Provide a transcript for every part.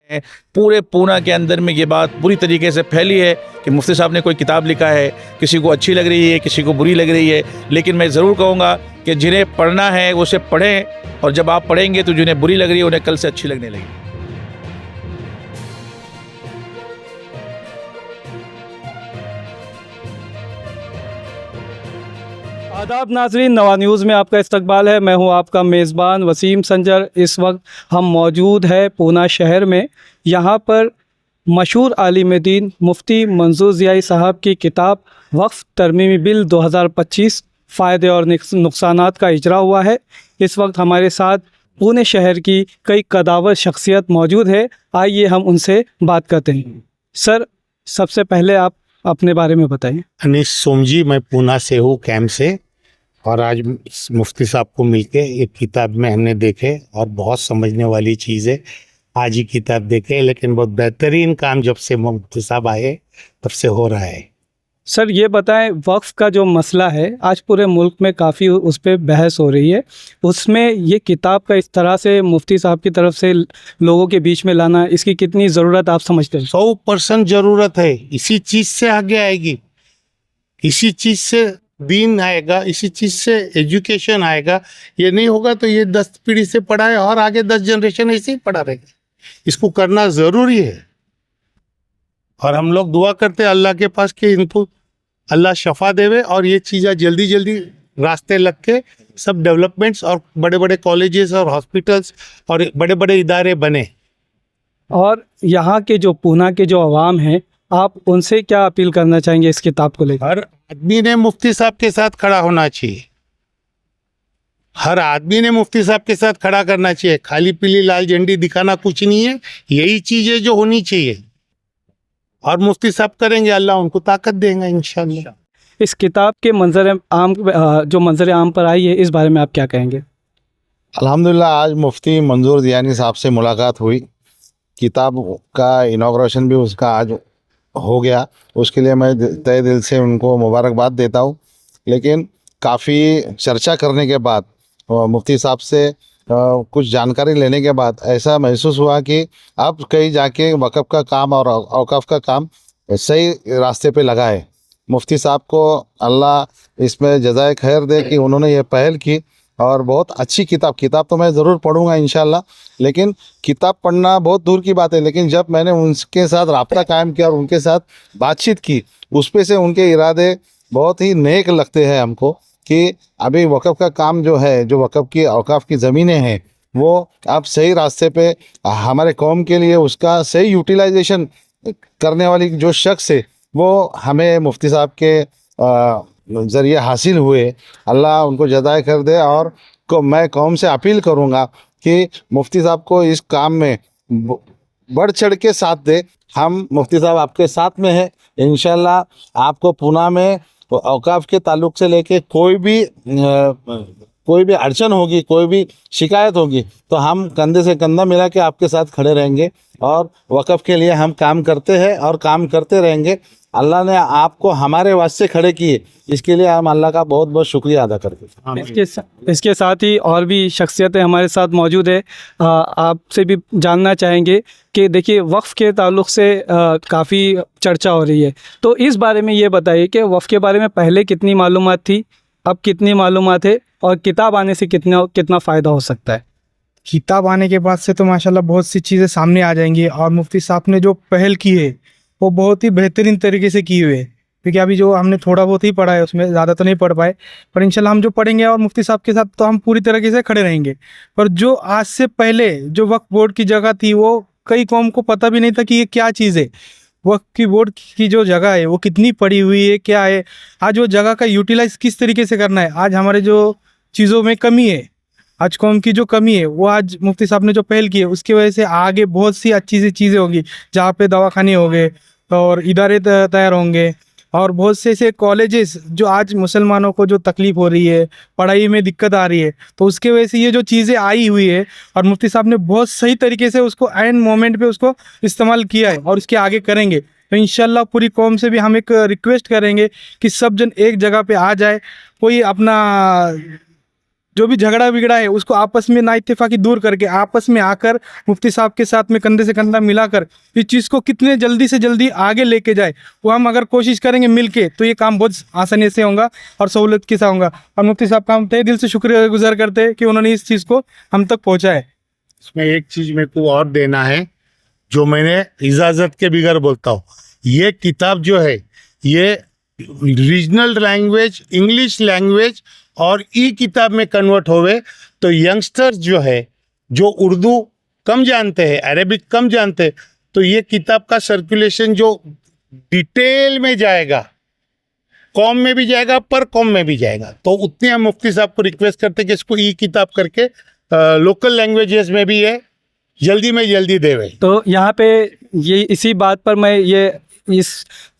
पूरे पूना के अंदर में ये बात पूरी तरीके से फैली है कि मुफ्ती साहब ने कोई किताब लिखा है, किसी को अच्छी लग रही है, किसी को बुरी लग रही है, लेकिन मैं ज़रूर कहूँगा कि जिन्हें पढ़ना है वो उसे पढ़ें, और जब आप पढ़ेंगे तो जिन्हें बुरी लग रही है उन्हें कल से अच्छी लगने लगेगी। आदाब नाजरीन, नवा न्यूज़ में आपका इस्तकबाल है। मैं हूं आपका मेज़बान वसीम संजर। इस वक्त हम मौजूद है पूना शहर में। यहां पर मशहूर आलिम दीन मुफ्ती मंजूर ज़ियाई साहब की किताब वक्फ तरमीमी बिल 2025 फ़ायदे और नुकसानात का इजरा हुआ है। इस वक्त हमारे साथ पुणे शहर की कई कदावर शख्सियत मौजूद है। आइए हम उनसे बात करते हैं। सर, सबसे पहले आप अपने बारे में बताइए। अनीस सोमजी, मैं पूना से हूँ, कैंप से। और आज मुफ्ती साहब को मिलके एक किताब में हमने देखे और बहुत समझने वाली चीज़ है। आज ही किताब देखे, लेकिन बहुत बेहतरीन काम जब से मुफ्ती साहब आए तब से हो रहा है। सर, ये बताएं, वक्फ का जो मसला है आज पूरे मुल्क में काफ़ी उस पर बहस हो रही है। उसमें ये किताब का इस तरह से मुफ्ती साहब की तरफ से लोगों के बीच में लाना, इसकी कितनी ज़रूरत आप समझते हैं? 100% ज़रूरत है। इसी चीज़ से आगे आएगी, इसी चीज़ से दीन आएगा, इसी चीज़ से एजुकेशन आएगा। ये नहीं होगा तो ये 10 पीढ़ी से पढ़ा है और आगे 10 जनरेशन ऐसे ही पढ़ा रहेगा। इसको करना ज़रूरी है। और हम लोग दुआ करते हैं अल्लाह के पास कि इनको अल्लाह शफा देवे और ये चीज़ें जल्दी जल्दी रास्ते लग के सब डेवलपमेंट्स और बड़े बड़े कॉलेजेस और हॉस्पिटल्स और बड़े बड़े इदारे बने। और यहाँ के जो पूना के जो अवाम हैं, आप उनसे क्या अपील करना चाहेंगे इस किताब को लेकर? हर आदमी ने मुफ्ती साहब के साथ खड़ा होना चाहिए। हर आदमी ने मुफ्ती साहब के साथ खड़ा करना चाहिए। खाली पीली लाल झंडी दिखाना कुछ नहीं है, यही चीज़ है जो होनी चाहिए। और मुफ्ती साहब करेंगे, अल्लाह उनको ताकत देगा इंशाल्लाह। इस किताब के जो मंजर आम पर आई है, इस बारे में आप क्या कहेंगे? अल्हम्दुलिल्लाह, आज मुफ्ती मंजूर ज़ियानी साहब से मुलाकात हुई। किताब का इनाग्रेशन भी उसका आज हो गया, उसके लिए मैं तहे दिल से उनको मुबारकबाद देता हूँ। लेकिन काफ़ी चर्चा करने के बाद मुफ्ती साहब से कुछ जानकारी लेने के बाद ऐसा महसूस हुआ कि अब कहीं जाके वक़्फ़ का काम और औक़ाफ़ का काम सही रास्ते पे लगा है। मुफ्ती साहब को अल्लाह इसमें जज़ाए खैर दे कि उन्होंने ये पहल की और बहुत अच्छी किताब तो मैं ज़रूर पढ़ूँगा इंशाल्लाह। लेकिन किताब पढ़ना बहुत दूर की बात है, लेकिन जब मैंने उनके साथ रब्ता कायम किया और उनके साथ बातचीत की, उस पे से उनके इरादे बहुत ही नेक लगते हैं हमको कि अभी वक़्फ़ का काम जो है, जो वक़्फ़ की औक़ाफ़ की ज़मीनें हैं, वो आप सही रास्ते पे हमारे कौम के लिए उसका सही यूटिलाइजेशन करने वाली जो शख्स है वो हमें मुफ्ती साहब के ज़रिए हासिल हुए। अल्लाह उनको जज़ाए खैर दे। और मैं कौम से अपील करूँगा कि मुफ्ती साहब को इस काम में बढ़ चढ़ के साथ दे। हम मुफ्ती साहब आपके साथ में हैं इंशाल्लाह। आपको पूना में औक़ाफ़ के ताल्लुक़ से लेके कोई भी अड़चन होगी, कोई भी शिकायत होगी, तो हम कंधे से कंधा मिला के आपके साथ खड़े रहेंगे। और वक़्फ़ के लिए हम काम करते हैं और काम करते रहेंगे। अल्लाह ने आपको हमारे वास्ते खड़े किए, इसके लिए हम अल्लाह का बहुत बहुत शुक्रिया अदा करते हैं। इसके साथ ही और भी शख्सियतें हमारे साथ मौजूद है। आपसे भी जानना चाहेंगे कि देखिए, वक्फ़ के ताल्लुक़ से काफ़ी चर्चा हो रही है, तो इस बारे में ये बताइए कि वक्फ़ के बारे में पहले कितनी मालूमात थी, अब कितनी मालूमात है, और किताब आने से कितना फ़ायदा हो सकता है? किताब आने के बाद से तो माशाल्लाह बहुत सी चीज़ें सामने आ जाएंगी। और मुफ्ती साहब ने जो पहल की है वो बहुत ही बेहतरीन तरीके से की हुई है। क्योंकि अभी जो हमने थोड़ा बहुत ही पढ़ा है, उसमें ज़्यादा तो नहीं पढ़ पाए, पर इंशाल्लाह हम जो पढ़ेंगे और मुफ्ती साहब के साथ तो हम पूरी तरीके से खड़े रहेंगे। पर जो आज से पहले जो वक्फ बोर्ड की जगह थी, वो कई कौम को पता भी नहीं था कि ये क्या चीज़ है। वक्फ की बोर्ड की जो जगह है वो कितनी पड़ी हुई है, क्या है, आज वो जगह का यूटिलाइज़ किस तरीके से करना है। आज हमारे जो चीज़ों में कमी है, आज कौम की जो कमी है, वो आज मुफ्ती साहब ने जो पहल की है उसकी वजह से आगे बहुत सी अच्छी सी चीज़ें होंगी, जहाँ पे दवाखाने होंगे और इदारे तैयार होंगे। और बहुत से ऐसे कॉलेजेस जो आज मुसलमानों को जो तकलीफ़ हो रही है, पढ़ाई में दिक्कत आ रही है, तो उसके वजह से ये जो चीज़ें आई हुई है और मुफ्ती साहब ने बहुत सही तरीके से उसको ऐन मोमेंट पे उसको इस्तेमाल किया है और इसके आगे करेंगे। तो इंशाल्लाह पूरी कौम से भी हम एक रिक्वेस्ट करेंगे कि सब जन एक जगह पे आ जाए, कोई अपना जो भी झगड़ा बिगड़ा है उसको आपस में ना इत्तेफाकी दूर करके आपस में आकर मुफ्ती साहब के साथ में कंधे से कंधा मिलाकर इस चीज़ को कितने जल्दी से जल्दी आगे लेके जाए, वो हम अगर कोशिश करेंगे मिल के तो ये काम बहुत आसानी से होगा और सहूलत के साथ होगा। और मुफ्ती साहब का हम तहे दिल से शुक्रिया गुजार करते हैं कि उन्होंने इस चीज़ को हम तक पहुँचाए। इसमें एक चीज़ मेरे को और देना है जो मैंने इजाज़त के बगैर बोलता हूँ। ये किताब जो है ये रीजनल लैंग्वेज, इंग्लिश लैंग्वेज और ई किताब में कन्वर्ट होवे तो यंगस्टर्स जो है जो उर्दू कम जानते हैं, अरेबिक कम जानते हैं, तो ये किताब का सर्कुलेशन जो डिटेल में जाएगा, कॉम में भी जाएगा पर कॉम में भी जाएगा। तो उतने हम मुफ्ती साहब को रिक्वेस्ट करते हैं कि इसको ई किताब करके लोकल लैंग्वेजेस में भी ये जल्दी में जल्दी देवे। तो यहाँ पे ये इसी बात पर मैं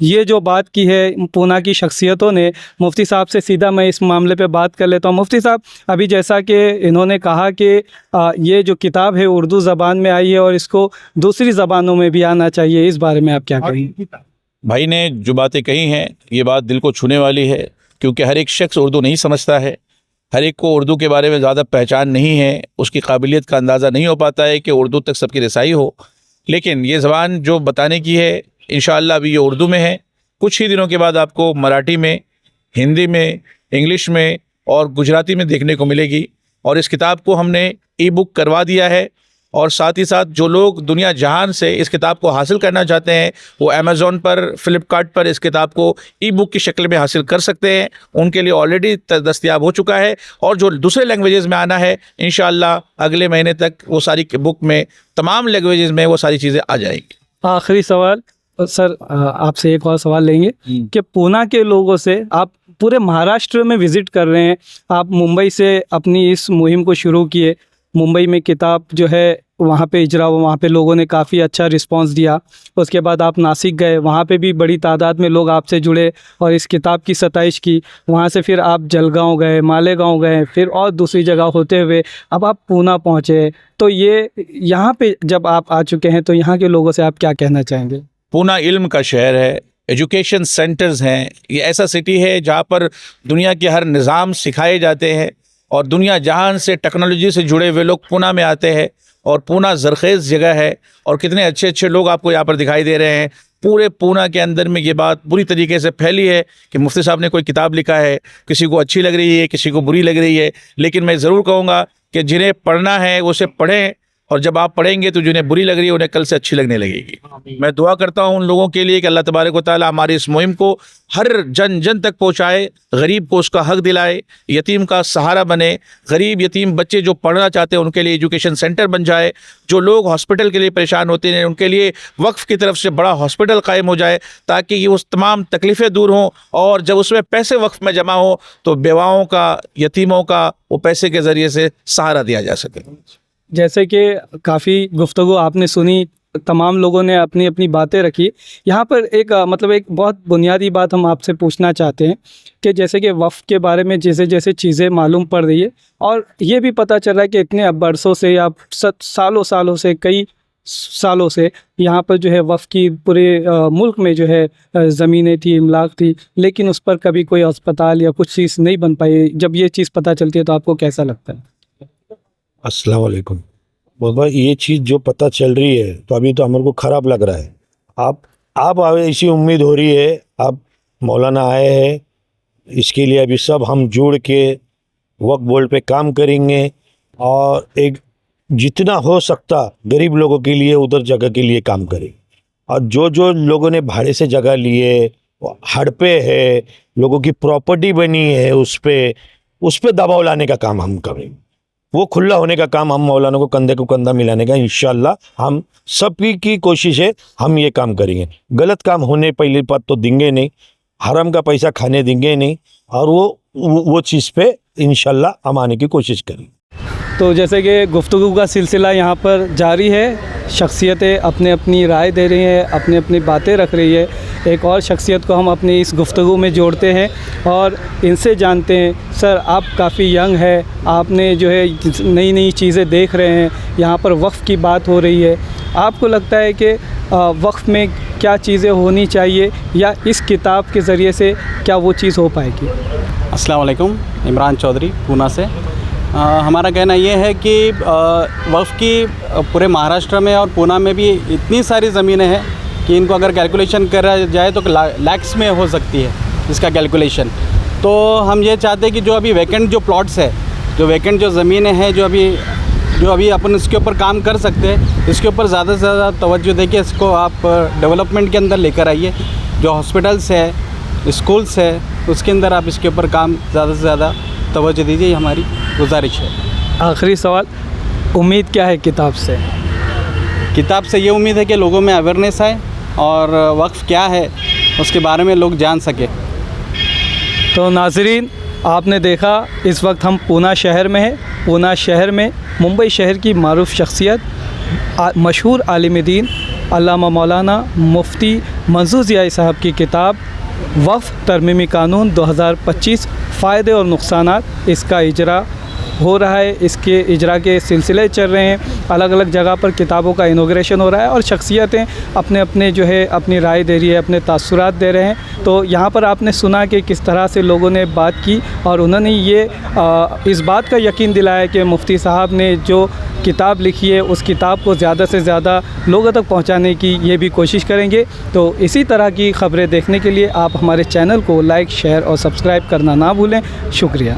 ये जो बात की है पूना की शख्सियतों ने, मुफ्ती साहब से सीधा मैं इस मामले पे बात कर लेता हूँ। मुफ्ती साहब, अभी जैसा कि इन्होंने कहा कि ये जो किताब है उर्दू ज़बान में आई है और इसको दूसरी ज़बानों में भी आना चाहिए, इस बारे में आप क्या कहेंगे? भाई ने जो बातें कही हैं ये बात दिल को छूने वाली है, क्योंकि हर एक शख्स उर्दू नहीं समझता है, हर एक को उर्दू के बारे में ज़्यादा पहचान नहीं है, उसकी काबिलियत का अंदाज़ा नहीं हो पाता है कि उर्दू तक सबकी रसाई हो। लेकिन ये ज़बान जो बताने की है इंशाअल्लाह अभी ये उर्दू में है, कुछ ही दिनों के बाद आपको मराठी में, हिंदी में, इंग्लिश में और गुजराती में देखने को मिलेगी। और इस किताब को हमने ई बुक करवा दिया है और साथ ही साथ जो लोग दुनिया जहान से इस किताब को हासिल करना चाहते हैं वो अमेज़ॉन पर, फ्लिपकार्ट पर इस किताब को ई बुक की शक्ल में हासिल कर सकते हैं। उनके लिए ऑलरेडी दस्तयाब हो चुका है और जो दूसरे लैंग्वेजेस में आना है इंशाअल्लाह अगले महीने तक वो सारी बुक में तमाम लैंग्वेजेस में वो सारी चीज़ें आ जाएंगी। आखिरी सवाल सर, आपसे एक और सवाल लेंगे कि पूना के लोगों से, आप पूरे महाराष्ट्र में विज़िट कर रहे हैं, आप मुंबई से अपनी इस मुहिम को शुरू किए, मुंबई में किताब जो है वहाँ पे इजरा हुआ, वहाँ पे लोगों ने काफ़ी अच्छा रिस्पांस दिया। उसके बाद आप नासिक गए, वहाँ पे भी बड़ी तादाद में लोग आपसे जुड़े और इस किताब की सताइश की। वहाँ से फिर आप जलगांव गए, मालेगांव गए, फिर और दूसरी जगह होते हुए अब आप पूना पहुँचे। तो ये यहाँ पे जब आप आ चुके हैं तो यहाँ के लोगों से आप क्या कहना चाहेंगे? पूना इल्म का शहर है, एजुकेशन सेंटर्स हैं, ये ऐसा सिटी है जहाँ पर दुनिया के हर निज़ाम सिखाए जाते हैं और दुनिया जहान से टेक्नोलॉजी से जुड़े हुए लोग पूना में आते हैं। और पूना ज़रखेज़ जगह है और कितने अच्छे अच्छे लोग आपको यहाँ पर दिखाई दे रहे हैं। पूरे पूना के अंदर में ये बात बुरी तरीके से फैली है कि मुफ्ती साहब ने कोई किताब लिखा है, किसी को अच्छी लग रही है, किसी को बुरी लग रही है, लेकिन मैं ज़रूर कहूँगा कि जिन्हें पढ़ना है वो उसे पढ़ें और जब आप पढ़ेंगे तो जिन्हें बुरी लग रही है उन्हें कल से अच्छी लगने लगेगी। मैं दुआ करता हूँ उन लोगों के लिए कि अल्लाह तबारक व तआला हमारी इस मुहिम को हर जन जन तक पहुँचाए, गरीब को उसका हक दिलाए, यतीम का सहारा बने, गरीब यतीम बच्चे जो पढ़ना चाहते हैं उनके लिए एजुकेशन सेंटर बन जाए, जो लोग हॉस्पिटल के लिए परेशान होते हैं उनके लिए वक्फ़ की तरफ से बड़ा हॉस्पिटल कायम हो जाए ताकि ये उस तमाम तकलीफ़ें दूर हों और जब उसमें पैसे वक्फ़ में जमा हो तो बेवाओं का, यतीमों का वो पैसे के ज़रिए से सहारा दिया जा सके। जैसे कि काफ़ी गुफ्तगू आपने सुनी, तमाम लोगों ने अपनी अपनी बातें रखी। यहाँ पर एक मतलब एक बहुत बुनियादी बात हम आपसे पूछना चाहते हैं कि जैसे कि वफ़ के बारे में जैसे जैसे चीज़ें मालूम पड़ रही है और ये भी पता चल रहा है कि इतने बरसों से या सालों से, कई सालों से यहाँ पर जो है वफ़ की पूरे मुल्क में जो है ज़मीनें थी, इमलाक थी, लेकिन उस पर कभी कोई अस्पताल या कुछ चीज़ नहीं बन पाई। जब ये चीज़ पता चलती है तो आपको कैसा लगता है? अस्सलाम वालेकुम। बाबा ये चीज़ जो पता चल रही है तो अभी तो हमारे को ख़राब लग रहा है। आप ऐसी उम्मीद हो रही है, आप मौलाना आए हैं, इसके लिए अभी सब हम जुड़ के वक्फ बोर्ड पे काम करेंगे और एक जितना हो सकता गरीब लोगों के लिए उधर जगह के लिए काम करें। और जो लोगों ने भाड़े से जगह लिए, हड़पे है, लोगों की प्रॉपर्टी बनी है, उस पर दबाव लाने का काम हम करें। वो खुला होने का काम हम मौलाना को कंधे को कंधा मिलाने का इंशाल्लाह हम सबकी की कोशिश है, हम ये काम करेंगे। गलत काम होने पहली बात तो देंगे नहीं, हराम का पैसा खाने देंगे नहीं और वो चीज़ पे इंशाल्लाह हम आने की कोशिश करेंगे। तो जैसे कि गुफ्तगू का सिलसिला यहाँ पर जारी है, शख्सियतें अपने अपनी राय दे रही हैं, अपनी अपनी बातें रख रही है। एक और शख्सियत को हम अपनी इस गुफ्तगू में जोड़ते हैं और इनसे जानते हैं। सर, आप काफ़ी यंग है, आपने जो है नई नई चीज़ें देख रहे हैं, यहाँ पर वक्फ़ की बात हो रही है, आपको लगता है कि वक्फ़ में क्या चीज़ें होनी चाहिए या इस किताब के ज़रिए से क्या वो चीज़ हो पाएगी? अस्सलाम वालेकुम, इमरान चौधरी पूना से। हमारा कहना ये है कि वक्फ़ की पूरे महाराष्ट्र में और पूना में भी इतनी सारी ज़मीनें हैं कि इनको अगर कैलकुलेशन करा जाए तो लैक्स में हो सकती है इसका कैलकुलेशन। तो हम ये चाहते हैं कि जो अभी वैकेंट जो प्लॉट्स है, जो वैकेंट जो ज़मीनें हैं, जो अभी अपन इसके ऊपर काम कर सकते हैं, इसके ऊपर ज़्यादा से ज़्यादा तवज्जो देके इसको आप डेवलपमेंट के अंदर लेकर आइए। जो हॉस्पिटल्स है, स्कूल्स है, उसके अंदर आप इसके ऊपर काम ज़्यादा से ज़्यादा तवज्जो दीजिए, ये हमारी गुजारिश है। आखिरी सवाल, उम्मीद क्या है किताब से? किताब से ये उम्मीद है कि लोगों में अवेयरनेस आए और वक्फ़ क्या है उसके बारे में लोग जान सके। तो नाज़रीन, आपने देखा इस वक्त हम पूना शहर में हैं। पूना शहर में मुंबई शहर की मारूफ शख्सियत मशहूर आलिम दीन अल्लामा मौलाना मुफ्ती मंजूर ज़ियाई साहब की किताब वक्फ़ तरमीमी कानून 2025 फ़ायदे और नुकसानात, इसका इजरा हो रहा है। इसके इजरा के सिलसिले चल रहे हैं। अलग अलग जगह पर किताबों का इनॉग्रेशन हो रहा है और शख्सियतें अपने अपने जो है अपनी राय दे रही है, अपने तासुरात दे रहे हैं। तो यहाँ पर आपने सुना कि किस तरह से लोगों ने बात की और उन्होंने ये इस बात का यकीन दिलाया कि मुफ्ती साहब ने जो किताब लिखी है उस किताब को ज़्यादा से ज़्यादा लोगों तक पहुँचाने की ये भी कोशिश करेंगे। तो इसी तरह की ख़बरें देखने के लिए आप हमारे चैनल को लाइक, शेयर और सब्सक्राइब करना ना भूलें। शुक्रिया।